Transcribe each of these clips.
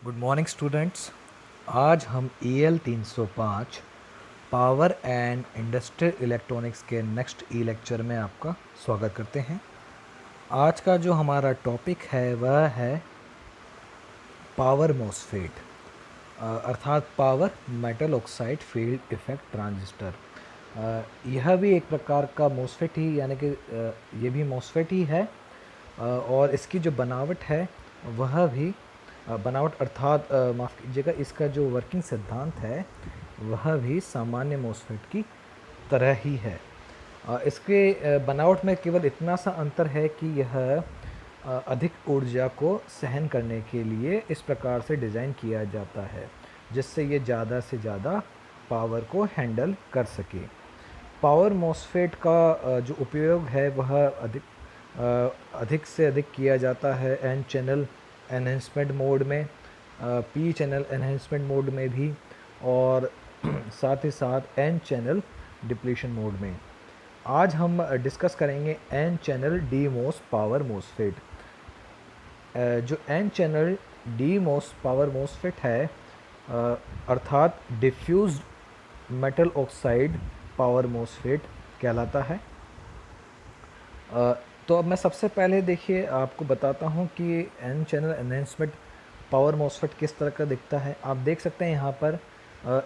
Good morning students. आज हम EL 305 power and industrial electronics के नेक्स्ट लेक्चर में आपका स्वागत करते हैं। आज का जो हमारा टॉपिक है वह है पावर मॉसफेट, अर्थात power metal oxide field effect transistor. यह भी एक प्रकार का मॉसफेट ही यानी कि ये भी मॉसफेट ही है, और इसकी जो बनावट है वह भी बनावट अर्थात माफ़ कीजिएगा, इसका जो वर्किंग सिद्धांत है वह भी सामान्य मॉसफेट की तरह ही है। इसके बनावट में केवल इतना सा अंतर है कि यह अधिक ऊर्जा को सहन करने के लिए इस प्रकार से डिज़ाइन किया जाता है जिससे ये ज़्यादा से ज़्यादा पावर को हैंडल कर सके। पावर मॉसफेट का जो उपयोग है वह अधिक से अधिक किया जाता है एन चैनल एनहेंसमेंट मोड में, पी चैनल एनहेंसमेंट मोड में भी, और साथ ही साथ एन चैनल डिप्लीशन मोड में। आज हम डिस्कस करेंगे N channel D MOS power MOSFET. जो N channel D MOS power MOSFET है अर्थात diffused metal oxide power MOSFET कहलाता है। तो अब मैं सबसे पहले देखिए आपको बताता हूँ कि n channel enhancement power MOSFET किस तरह का दिखता है। आप देख सकते हैं यहाँ पर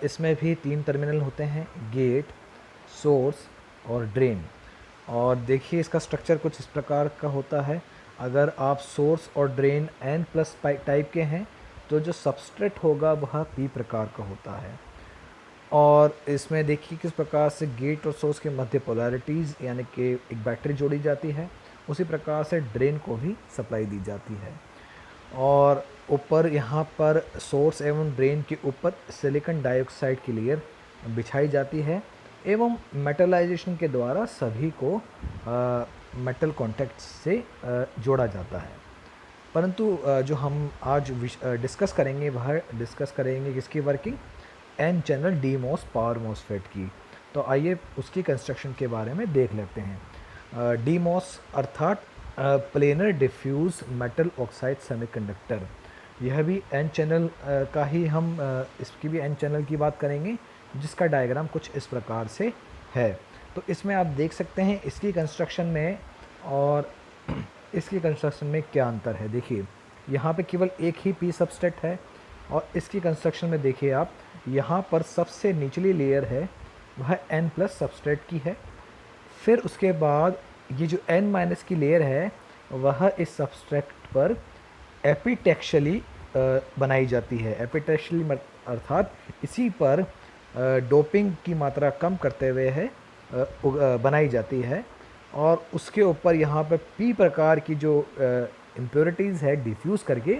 इसमें भी 3 टर्मिनल होते हैं, गेट, सोर्स और ड्रेन। और देखिए इसका स्ट्रक्चर कुछ इस प्रकार का होता है। अगर आप सोर्स और ड्रेन एन प्लस टाइप के हैं तो जो सबस्ट्रेट होगा वह पी प्रकार का होता है। और इसमें देखिए किस प्रकार से गेट और सोर्स के मध्य पोलैरिटीज़ यानी कि एक बैटरी जोड़ी जाती है, उसी प्रकार से ड्रेन को भी सप्लाई दी जाती है। और ऊपर यहाँ पर सोर्स एवं ड्रेन के ऊपर सिलिकॉन डाइऑक्साइड की लेयर बिछाई जाती है एवं मेटलाइजेशन के द्वारा सभी को मेटल कॉन्टैक्ट से जोड़ा जाता है। परंतु जो हम आज डिस्कस करेंगे वह डिस्कस करेंगे किसकी working, n channel D MOS power MOSFET की। तो आइए उसकी कंस्ट्रक्शन के बारे में देख लेते हैं। डी मॉस अर्थात planar diffuse metal oxide semiconductor. यह भी एन चैनल का ही हम इसकी भी एन चैनल की बात करेंगे जिसका डायग्राम कुछ इस प्रकार से है। तो इसमें आप देख सकते हैं इसकी कंस्ट्रक्शन में और इसकी कंस्ट्रक्शन में क्या अंतर है। देखिए यहाँ पे केवल एक ही पी सबस्ट्रेट है और इसकी कंस्ट्रक्शन में देखिए आप यहाँ पर सबसे निचली लेयर है वह एन प्लस सबस्ट्रेट की है। फिर उसके बाद ये जो एन माइनस की लेयर है वह इस सबस्ट्रेट पर एपिटेक्शली बनाई जाती है। एपिटेक्शली अर्थात इसी पर डोपिंग की मात्रा कम करते हुए है बनाई जाती है। और उसके ऊपर यहाँ पर पी प्रकार की जो इम्प्योरिटीज़ है डिफ्यूज़ करके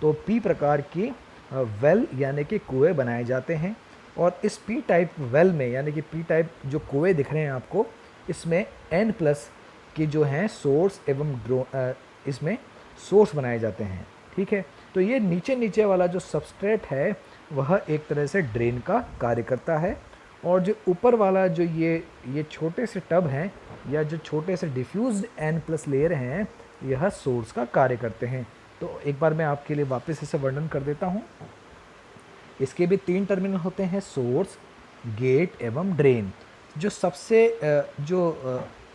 तो पी प्रकार की वेल यानी कि कुएँ बनाए जाते हैं। और इस पी टाइप वेल में यानी कि पी टाइप जो कुएँ दिख रहे हैं आपको, इसमें एन प्लस की जो हैं सोर्स एवं इसमें सोर्स बनाए जाते हैं। ठीक है, तो ये नीचे नीचे वाला जो सबस्ट्रेट है वह एक तरह से ड्रेन का कार्य करता है, और जो ऊपर वाला जो ये छोटे से टब हैं या जो छोटे से डिफ्यूज्ड एन प्लस लेयर हैं यह सोर्स का कार्य करते हैं। तो एक बार मैं आपके लिए वापस इसे वर्णन कर देता हूँ। इसके भी 3 टर्मिनल होते हैं, सोर्स, गेट एवं ड्रेन। जो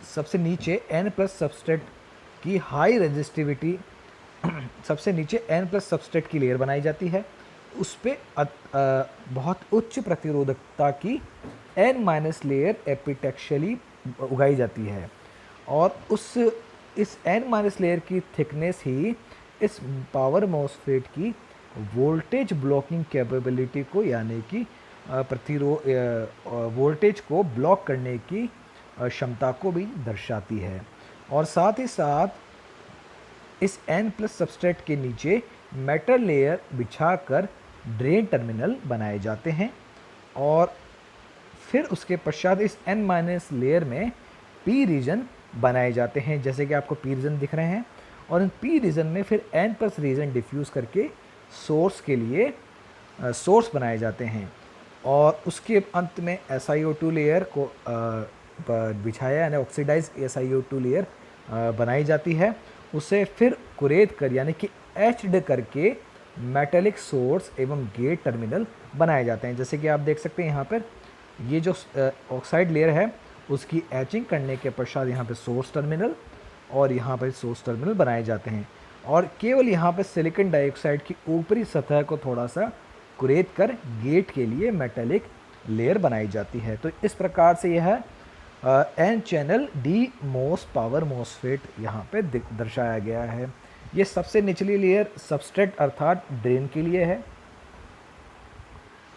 सबसे नीचे एन प्लस सबस्ट्रेट की हाई रेजिस्टिविटी सबसे नीचे एन प्लस सबस्ट्रेट की लेयर बनाई जाती है, उस पर बहुत उच्च प्रतिरोधकता की एन माइनस लेयर एपिटेक्शली उगाई जाती है। और इस एन माइनस लेयर की थिकनेस ही इस पावर मॉसफेट की वोल्टेज ब्लॉकिंग कैपेबिलिटी को यानी कि वोल्टेज को ब्लॉक करने की क्षमता को भी दर्शाती है। और साथ ही साथ इस एन प्लस सबस्ट्रेट के नीचे मेटल लेयर बिछाकर ड्रेन टर्मिनल बनाए जाते हैं। और फिर उसके पश्चात इस एन माइनस लेयर में पी रीजन बनाए जाते हैं, जैसे कि आपको पी रीजन दिख रहे हैं। और इन पी रीजन में फिर एन प्लस रीजन डिफ्यूज़ करके सोर्स के लिए सोर्स बनाए जाते हैं। और उसके अंत में SiO2 लेयर को बिछाया यानी ऑक्सीडाइज SiO2 लेयर बनाई जाती है। उसे फिर कुरेद कर यानी कि एचड करके मेटेलिक सोर्स एवं गेट टर्मिनल बनाए जाते हैं। जैसे कि आप देख सकते हैं यहाँ पर ये जो ऑक्साइड लेयर है उसकी एचिंग करने के पश्चात यहाँ पे सोर्स टर्मिनल और यहाँ पर सोर्स टर्मिनल बनाए जाते हैं, और केवल यहाँ पर सिलिकॉन डाइऑक्साइड की ऊपरी सतह को थोड़ा सा कुरेद कर गेट के लिए मेटेलिक लेयर बनाई जाती है। तो इस प्रकार से यह एन चैनल डी मोस पावर मॉसफेट यहाँ पे दर्शाया गया है। ये सबसे निचली लेयर सबस्ट्रेट अर्थात ड्रेन के लिए है,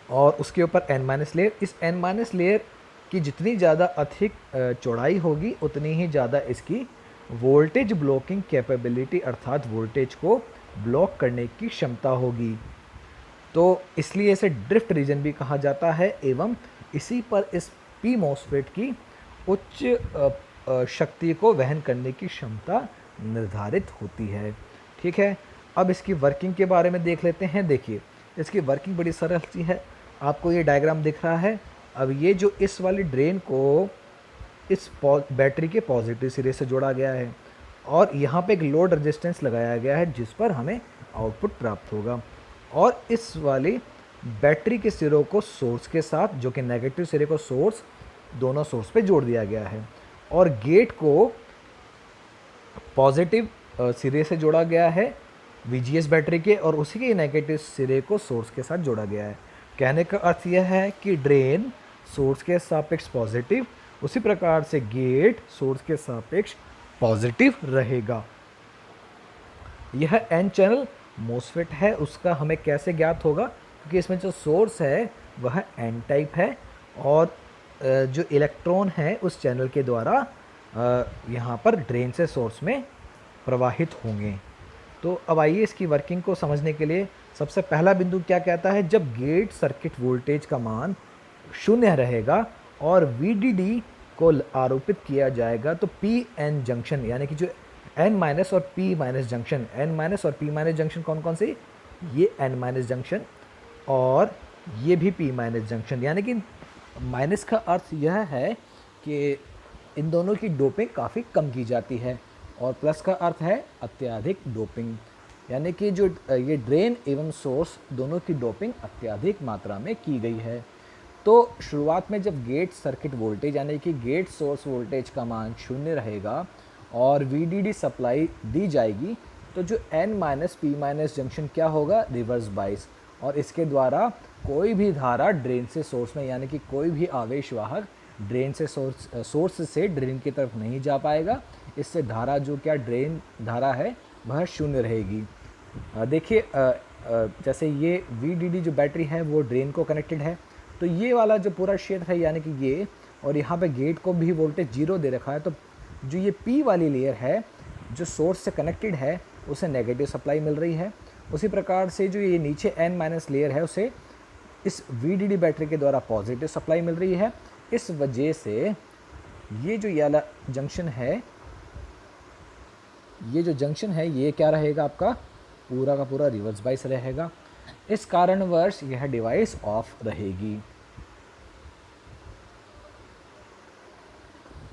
और उसके ऊपर एन माइनस लेयर। इस एन माइनस लेयर की जितनी ज़्यादा अधिक चौड़ाई होगी उतनी ही ज़्यादा इसकी वोल्टेज ब्लॉकिंग कैपेबिलिटी अर्थात वोल्टेज को ब्लॉक करने की क्षमता होगी। तो इसलिए इसे ड्रिफ्ट रीजन भी कहा जाता है, एवं इसी पर इस पी मॉसफेट की उच्च शक्ति को वहन करने की क्षमता निर्धारित होती है। ठीक है, अब इसकी वर्किंग के बारे में देख लेते हैं। देखिए इसकी वर्किंग बड़ी सरल सी है, आपको ये डायग्राम दिख रहा है। अब ये जो इस वाली ड्रेन को इस बैटरी के पॉजिटिव सिरे से जोड़ा गया है, और यहाँ पे एक लोड रेजिस्टेंस लगाया गया है जिस पर हमें आउटपुट प्राप्त होगा, और इस वाली बैटरी के सिरों को सोर्स के साथ, जो कि नेगेटिव सिरे को सोर्स, दोनों सोर्स पे जोड़ दिया गया है, और गेट को पॉजिटिव सिरे से जोड़ा गया है VGS बैटरी के, और उसी के नेगेटिव सिरे को सोर्स के साथ जोड़ा गया है। कहने का अर्थ यह है कि ड्रेन सोर्स के सापेक्ष पॉजिटिव, उसी प्रकार से गेट सोर्स के सापेक्ष पॉजिटिव रहेगा। यह एन चैनल मोसफेट है, उसका हमें कैसे ज्ञात होगा, क्योंकि इसमें जो सोर्स है वह एन टाइप है, और जो इलेक्ट्रॉन है उस चैनल के द्वारा यहाँ पर ड्रेन से सोर्स में प्रवाहित होंगे। तो अब आइए इसकी वर्किंग को समझने के लिए सबसे पहला बिंदु क्या कहता है, जब गेट सर्किट वोल्टेज का मान 0 रहेगा और VDD को आरोपित किया जाएगा, तो PN जंक्शन यानी कि जो N माइनस और P minus junction, N minus और P माइनस जंक्शन कौन कौन से, ये N माइनस जंक्शन और ये भी P माइनस जंक्शन, यानी कि माइनस का अर्थ यह है कि इन दोनों की डोपिंग काफ़ी कम की जाती है, और प्लस का अर्थ है अत्यधिक डोपिंग, यानी कि जो ये ड्रेन एवं सोर्स दोनों की डोपिंग अत्यधिक मात्रा में की गई है। तो शुरुआत में जब गेट सर्किट वोल्टेज यानी कि गेट सोर्स वोल्टेज का मान 0 रहेगा और VDD सप्लाई दी जाएगी, तो जो N minus P minus junction क्या होगा, रिवर्स बाइस, और इसके द्वारा कोई भी धारा ड्रेन से सोर्स में, यानी कि कोई भी आवेश वाहक ड्रेन से सोर्स से ड्रेन की तरफ नहीं जा पाएगा। इससे धारा जो क्या ड्रेन धारा है वह 0 रहेगी। देखिए जैसे ये VDD जो बैटरी है वो ड्रेन को कनेक्टेड है, तो ये वाला जो पूरा क्षेत्र है यानी कि ये, और यहाँ पे गेट को भी वोल्टेज 0 दे रखा है, तो जो ये P वाली लेयर है जो सोर्स से कनेक्टेड है उसे नेगेटिव सप्लाई मिल रही है। उसी प्रकार से जो ये नीचे N माइनस लेयर है उसे इस VDD बैटरी के द्वारा पॉजिटिव सप्लाई मिल रही है। इस वजह से ये जो ये वाला जंक्शन है, ये जो जंक्शन है ये क्या रहेगा, आपका पूरा का पूरा रिवर्स बाइस रहेगा। इस कारणवश यह डिवाइस ऑफ रहेगी।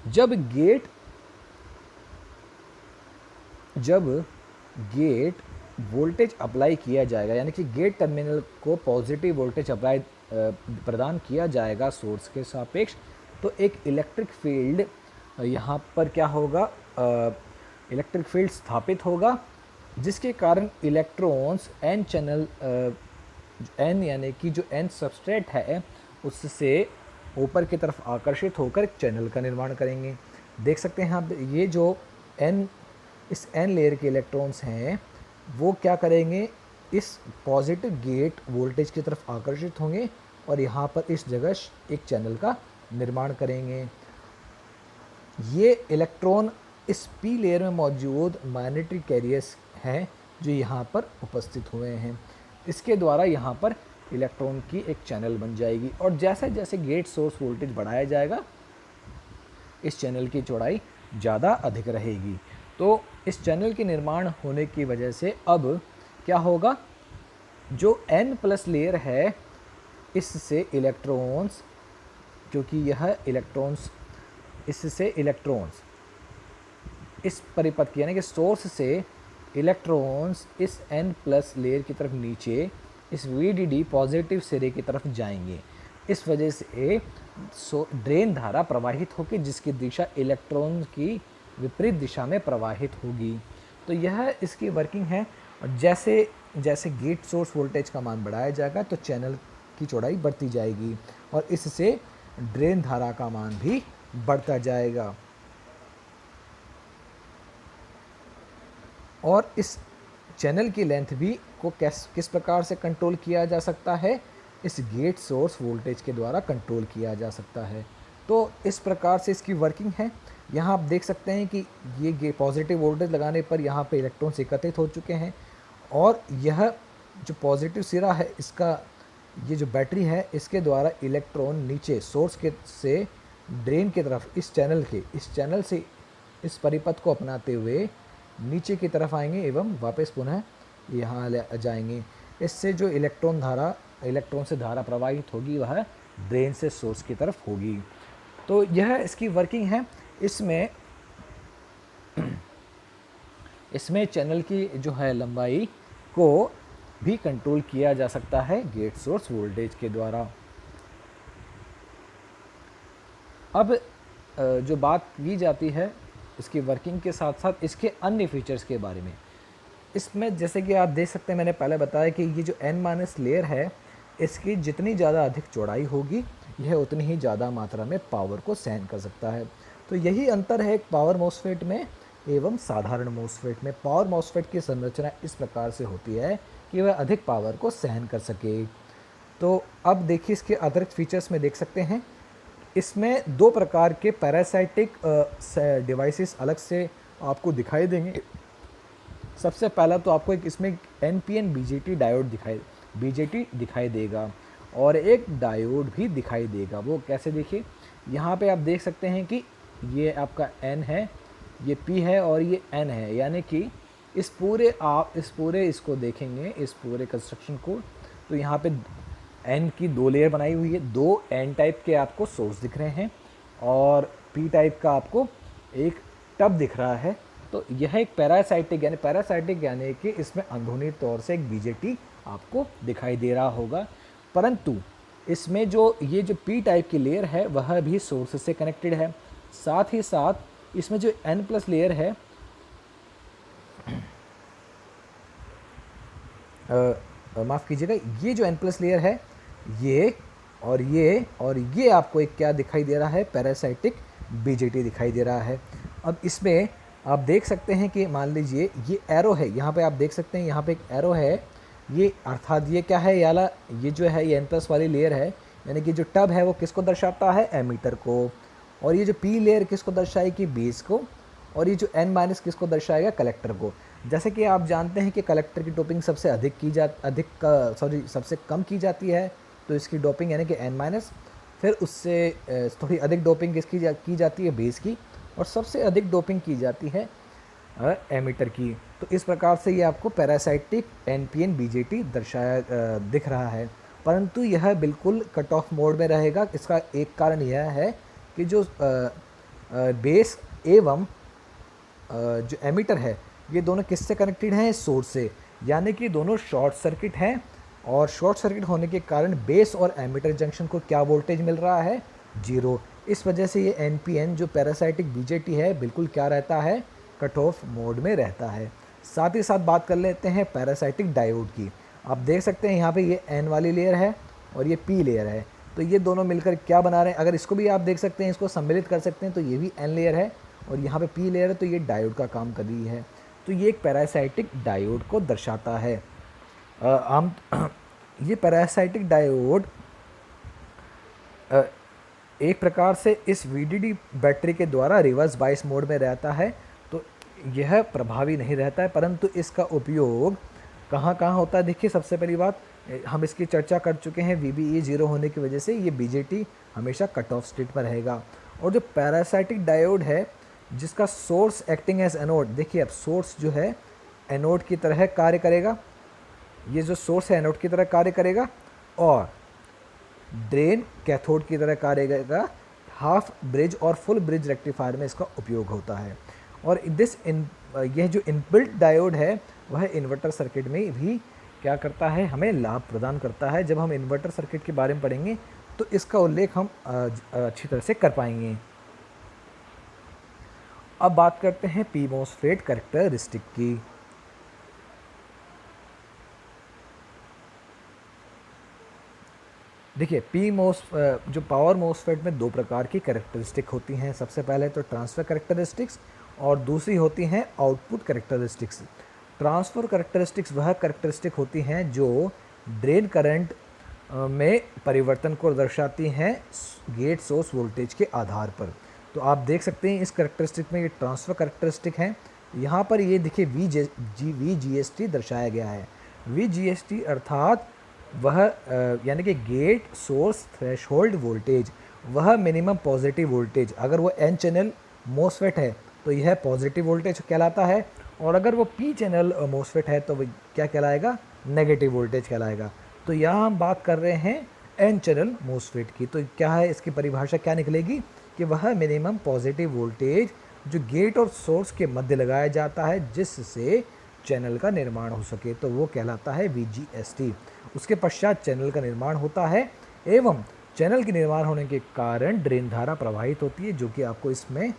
जब गेट वोल्टेज अप्लाई किया जाएगा, यानी कि गेट टर्मिनल को पॉजिटिव वोल्टेज अप्लाई प्रदान किया जाएगा सोर्स के सापेक्ष, तो एक इलेक्ट्रिक फील्ड यहाँ पर क्या होगा, इलेक्ट्रिक फील्ड स्थापित होगा, जिसके कारण इलेक्ट्रॉन्स एन चैनल एन यानी कि जो एन सबस्ट्रेट है उससे ऊपर की तरफ आकर्षित होकर एक चैनल का निर्माण करेंगे। देख सकते हैं आप, ये जो इस एन लेयर के इलेक्ट्रॉन्स हैं वो क्या करेंगे, इस पॉजिटिव गेट वोल्टेज की तरफ आकर्षित होंगे और यहाँ पर इस जगह एक चैनल का निर्माण करेंगे। ये इलेक्ट्रॉन इस पी लेयर में मौजूद मैग्नेटिक कैरियर्स हैं जो यहाँ पर उपस्थित हुए हैं। इसके द्वारा यहाँ पर इलेक्ट्रॉन की एक चैनल बन जाएगी, और जैसे जैसे गेट सोर्स वोल्टेज बढ़ाया जाएगा इस चैनल की चौड़ाई ज़्यादा अधिक रहेगी। तो इस चैनल के निर्माण होने की वजह से अब क्या होगा, जो N प्लस लेयर है इससे इलेक्ट्रॉन्स, क्योंकि यह इलेक्ट्रॉन्स, इससे इलेक्ट्रॉन्स इस परिपथ यानी कि सोर्स से इलेक्ट्रॉन्स इस n प्लस लेयर की तरफ नीचे इस VDD पॉजिटिव सिरे की तरफ जाएंगे। इस वजह से ड्रेन धारा प्रवाहित होगी जिसकी दिशा इलेक्ट्रॉन की विपरीत दिशा में प्रवाहित होगी। तो यह इसकी वर्किंग है। और जैसे जैसे गेट सोर्स वोल्टेज का मान बढ़ाया जाएगा तो चैनल की चौड़ाई बढ़ती जाएगी और इससे ड्रेन धारा का मान भी बढ़ता जाएगा। और इस चैनल की लेंथ भी को किस प्रकार से कंट्रोल किया जा सकता है, इस गेट सोर्स वोल्टेज के द्वारा कंट्रोल किया जा सकता है। तो इस प्रकार से इसकी वर्किंग है। यहाँ आप देख सकते हैं कि ये पॉजिटिव वोल्टेज लगाने पर यहाँ पे इलेक्ट्रॉन्स एकत्रित हो चुके हैं और यह जो पॉजिटिव सिरा है इसका, ये जो बैटरी है इसके द्वारा इलेक्ट्रॉन नीचे सोर्स के से ड्रेन की तरफ इस चैनल से इस परिपथ को अपनाते हुए नीचे की तरफ आएंगे एवं वापस पुनः यहाँ जाएंगे। इससे जो इलेक्ट्रॉन से धारा प्रवाहित होगी वह ड्रेन से सोर्स की तरफ होगी। तो यह इसकी वर्किंग है। इसमें चैनल की जो है लंबाई को भी कंट्रोल किया जा सकता है गेट सोर्स वोल्टेज के द्वारा। अब जो बात की जाती है इसकी वर्किंग के साथ साथ इसके अन्य फीचर्स के बारे में। इसमें जैसे कि आप देख सकते हैं, मैंने पहले बताया कि ये जो n- लेयर है इसकी जितनी ज़्यादा अधिक चौड़ाई होगी यह उतनी ही ज़्यादा मात्रा में पावर को सहन कर सकता है। तो यही अंतर है एक पावर मॉसफेट में एवं साधारण मॉसफेट में। पावर मॉसफेट की संरचना इस प्रकार से होती है कि वह अधिक पावर को सहन कर सके। तो अब देखिए इसके अतिरिक्त फीचर्स में देख सकते हैं, इसमें दो प्रकार के पैरासाइटिक डिवाइसेस अलग से आपको दिखाई देंगे। सबसे पहला तो आपको एक इसमें NPN BJT दिखाई देगा और एक डायोड भी दिखाई देगा। वो कैसे देखिए, यहाँ पे आप देख सकते हैं कि ये आपका N है, ये P है और ये N है, यानी कि इस पूरे इसको देखेंगे, इस पूरे कंस्ट्रक्शन को, तो यहाँ पे N की दो लेयर बनाई हुई है, दो N टाइप के आपको सोर्स दिख रहे हैं और P टाइप का आपको एक टब दिख रहा है। तो यह एक पैरासाइटिक यानी कि इसमें अंदरूनी तौर से एक BJT आपको दिखाई दे रहा होगा, परंतु इसमें जो ये जो P टाइप की लेयर है वह भी सोर्स से कनेक्टेड है। साथ ही साथ इसमें जो N+ लेयर है, माफ़ कीजिएगा, ये जो N+ लेयर है ये और ये आपको एक क्या दिखाई दे रहा है, पैरासाइटिक BJT दिखाई दे रहा है। अब इसमें आप देख सकते हैं कि मान लीजिए ये एरो है, यहाँ पे आप देख सकते हैं यहाँ पे एक एरो है, ये अर्थात ये क्या है, ये जो है ये N+ वाली लेयर है, यानी कि जो टब है वो किसको दर्शाता है, एमीटर को, और ये जो P लेयर किसको दर्शाएगी, बेस को, और ये जो N- किसको दर्शाएगा, कलेक्टर को। जैसे कि आप जानते हैं कि कलेक्टर की डोपिंग सबसे कम की जाती है, तो इसकी डोपिंग यानी कि N-, फिर उससे थोड़ी अधिक डोपिंग किसकी की जाती है, बेस की, और सबसे अधिक डोपिंग की जाती है एमीटर की। तो इस प्रकार से ये आपको पैरासाइटिक NPN BJT दिख रहा है, परंतु यह बिल्कुल कट ऑफ मोड में रहेगा। इसका एक कारण यह है कि जो बेस एवं जो एमीटर है ये दोनों किससे कनेक्टेड हैं, सोर्स से, यानी कि दोनों शॉर्ट सर्किट हैं, और शॉर्ट सर्किट होने के कारण बेस और एमीटर जंक्शन को क्या वोल्टेज मिल रहा है, 0। इस वजह से ये NPN जो पैरासाइटिक BJT है बिल्कुल क्या रहता है, कट ऑफ मोड में रहता है। साथ ही साथ बात कर लेते हैं पैरासाइटिक डायोड की। आप देख सकते हैं यहाँ पे ये N वाली लेयर है और ये P लेयर है, तो ये दोनों मिलकर क्या बना रहे हैं, अगर इसको भी आप देख सकते हैं, इसको सम्मिलित कर सकते हैं, तो ये भी N लेयर है और यहाँ पे P लेयर है, तो ये डायोड का काम कर रही है। तो ये एक पैरासाइटिक डायोड को दर्शाता है। ये पैरासाइटिक डायोड एक प्रकार से इस VDD बैटरी के द्वारा रिवर्स बायस मोड में रहता है, तो यह प्रभावी नहीं रहता है, परंतु इसका उपयोग कहाँ कहाँ होता है। देखिए, सबसे पहली बात हम इसकी चर्चा कर चुके हैं, VBE 0 होने की वजह से ये BJT हमेशा कट ऑफ स्टेट पर रहेगा। और जो पैरासाइटिक डायोड है जिसका सोर्स एक्टिंग एज एनोड, देखिए अब सोर्स जो है एनोड की तरह कार्य करेगा, ये जो सोर्स है एनोड की तरह कार्य करेगा और ड्रेन कैथोड की तरह कार्य करेगा। हाफ ब्रिज और फुल ब्रिज रेक्टिफायर में इसका उपयोग होता है। और यह जो इनबिल्ट डायोड है वह इन्वर्टर सर्किट में भी क्या करता है, हमें लाभ प्रदान करता है। जब हम इन्वर्टर सर्किट के बारे में पढ़ेंगे तो इसका उल्लेख हम अच्छी तरह से कर पाएंगे। अब बात करते हैं पी मॉसफेट कैरेक्टरिस्टिक की। देखिए जो पावर मॉसफेट में दो प्रकार की कैरेक्टरिस्टिक होती हैं। सबसे पहले तो ट्रांसफ़र कैरेक्टरिस्टिक्स और दूसरी होती हैं आउटपुट कैरेक्टरिस्टिक्स। ट्रांसफ़र कैरेक्टरिस्टिक्स वह कैरेक्टरिस्टिक होती हैं जो ड्रेन करंट में परिवर्तन को दर्शाती हैं गेट सोर्स वोल्टेज के आधार पर। तो आप देख सकते हैं इस कैरेक्टरिस्टिक में ये ट्रांसफ़र कैरेक्टरिस्टिक है। यहाँ पर ये देखिए VGST दर्शाया गया है। VGST अर्थात वह यानी कि गेट सोर्स थ्रेशोल्ड वोल्टेज, वह मिनिमम पॉजिटिव वोल्टेज। अगर वो N चैनल मोसफेट है तो यह पॉजिटिव वोल्टेज कहलाता है, और अगर वो P चैनल मोसफेट है तो वो क्या कहलाएगा, नेगेटिव वोल्टेज कहलाएगा। तो यहाँ हम बात कर रहे हैं N चैनल मोसफेट की। तो क्या है, इसकी परिभाषा क्या निकलेगी कि वह मिनिमम पॉजिटिव वोल्टेज जो गेट और सोर्स के मध्य लगाया जाता है जिससे चैनल का निर्माण हो सके, तो वो कहलाता है VGST। उसके पश्चात चैनल का निर्माण होता है एवं चैनल के निर्माण होने के कारण ड्रेन धारा प्रवाहित होती है, जो कि आपको इसमें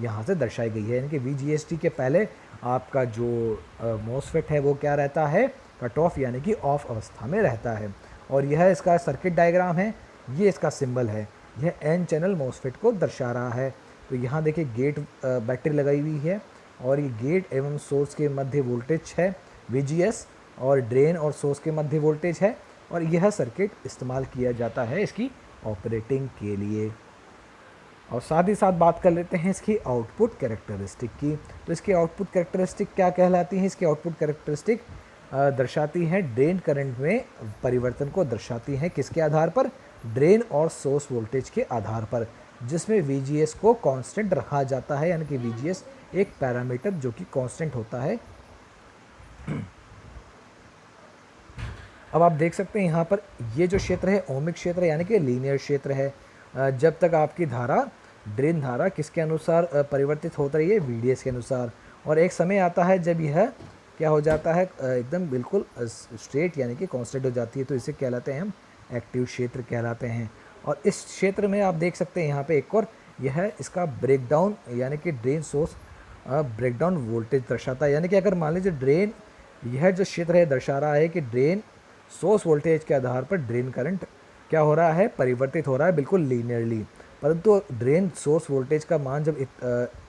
यहाँ से दर्शाई गई है। यानी कि VGST के पहले आपका जो मोसफेट है वो क्या रहता है, कट ऑफ यानी कि ऑफ अवस्था में रहता है। और यह इसका सर्किट डायग्राम है, ये इसका सिंबल है, यह N चैनल मोसफेट को दर्शा रहा है। तो यहाँ देखिए गेट बैटरी लगाई हुई है और ये गेट एवं सोर्स के मध्य वोल्टेज है VGS, और ड्रेन और सोर्स के मध्य वोल्टेज है, और यह सर्किट इस्तेमाल किया जाता है इसकी ऑपरेटिंग के लिए। और साथ ही साथ बात कर लेते हैं इसकी आउटपुट कैरेक्टरिस्टिक की। तो इसकी आउटपुट कैरेक्टरिस्टिक क्या कहलाती है, इसकी आउटपुट कैरेक्टरिस्टिक दर्शाती हैं ड्रेन करंट में परिवर्तन को दर्शाती हैं। किसके आधार पर, ड्रेन और सोर्स वोल्टेज के आधार पर, जिसमें VGS को कांस्टेंट रखा जाता है। यानी कि VGS एक पैरामीटर जो कि कांस्टेंट होता है। अब आप देख सकते हैं यहाँ पर ये जो क्षेत्र है ओमिक क्षेत्र है, यानी कि लीनियर क्षेत्र है। जब तक आपकी धारा, ड्रेन धारा किसके अनुसार परिवर्तित होता रही है, VDS के अनुसार। और एक समय आता है जब यह क्या हो जाता है, एकदम बिल्कुल स्ट्रेट यानी कि कांस्टेंट हो जाती है, तो इसे कहलाते हैं हम एक्टिव क्षेत्र कहलाते हैं। और इस क्षेत्र में आप देख सकते हैं यहाँ पे एक और, यह इसका ब्रेकडाउन यानी कि ड्रेन सोर्स ब्रेकडाउन वोल्टेज दर्शाता है। यानी कि अगर मान लीजिए ड्रेन, यह जो क्षेत्र है दर्शा रहा है कि ड्रेन सोर्स वोल्टेज के आधार पर ड्रेन करंट क्या हो रहा है, परिवर्तित हो रहा है बिल्कुल लीनियरली। परंतु ड्रेन सोर्स वोल्टेज का मान जब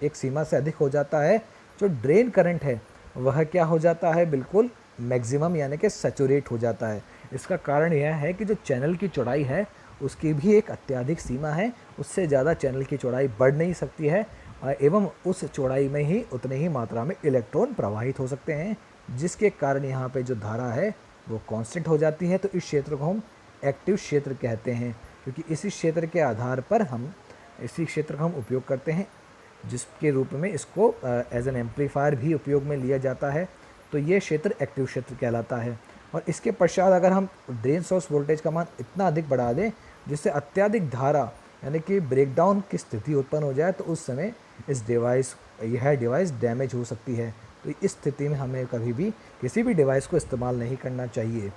एक सीमा से अधिक हो जाता है, जो ड्रेन करंट है वह क्या हो जाता है, बिल्कुल मैक्सिमम यानी कि सैचुरेट हो जाता है। इसका कारण यह है कि जो चैनल की चौड़ाई है उसकी भी एक अत्यधिक सीमा है, उससे ज़्यादा चैनल की चौड़ाई बढ़ नहीं सकती है, एवं उस चौड़ाई में ही उतने ही मात्रा में इलेक्ट्रॉन प्रवाहित हो सकते हैं, जिसके कारण यहाँ पे जो धारा है वो कांस्टेंट हो जाती है। तो इस क्षेत्र को हम एक्टिव क्षेत्र कहते हैं, क्योंकि इसी क्षेत्र के आधार पर हम इसी क्षेत्र का हम उपयोग करते हैं, जिसके रूप में इसको एज एन एम्पलीफायर भी उपयोग में लिया जाता है। तो ये क्षेत्र एक्टिव क्षेत्र कहलाता है। और इसके पश्चात अगर हम ड्रेन सोर्स वोल्टेज का मान इतना अधिक बढ़ा दें जिससे अत्यधिक धारा यानी कि ब्रेकडाउन की स्थिति उत्पन्न हो जाए, तो उस समय यह डिवाइस डैमेज हो सकती है। तो इस स्थिति में हमें कभी भी किसी भी डिवाइस को इस्तेमाल नहीं करना चाहिए।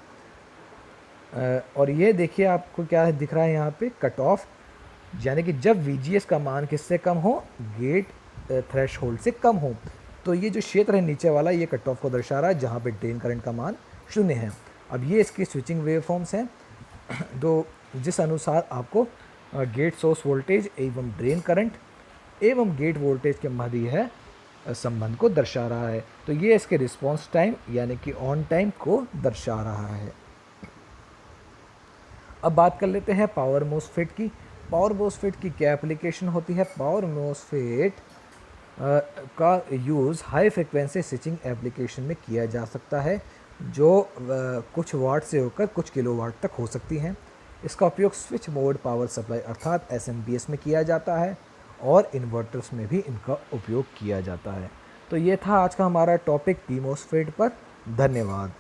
और ये देखिए आपको क्या दिख रहा है यहाँ पे, कट ऑफ, यानी कि जब VGS का मान किससे कम हो, गेट थ्रेशोल्ड से कम हो। तो ये जो क्षेत्र है नीचे वाला, ये कट ऑफ को दर्शा रहा है जहाँ पे ड्रेन करंट का मान 0 है। अब ये इसकी स्विचिंग वेवफॉर्म्स हैं, तो जिस अनुसार आपको गेट सोर्स वोल्टेज एवं ड्रेन करंट एवं गेट वोल्टेज के मध्य है संबंध को दर्शा रहा है। तो ये इसके रिस्पॉन्स टाइम यानी कि ऑन टाइम को दर्शा रहा है। अब बात कर लेते हैं पावर मोसफेट की। पावर मोसफेट की क्या एप्लीकेशन होती है। पावर मोसफेट का use high frequency switching application में किया जा सकता है, जो कुछ वाट से होकर कुछ किलोवाट तक हो सकती हैं। इसका उपयोग स्विच मोड पावर सप्लाई अर्थात SMPS में किया जाता है, और इन्वर्टर्स में भी इनका उपयोग किया जाता है। तो ये था आज का हमारा टॉपिक पी मोसफेट पर। धन्यवाद।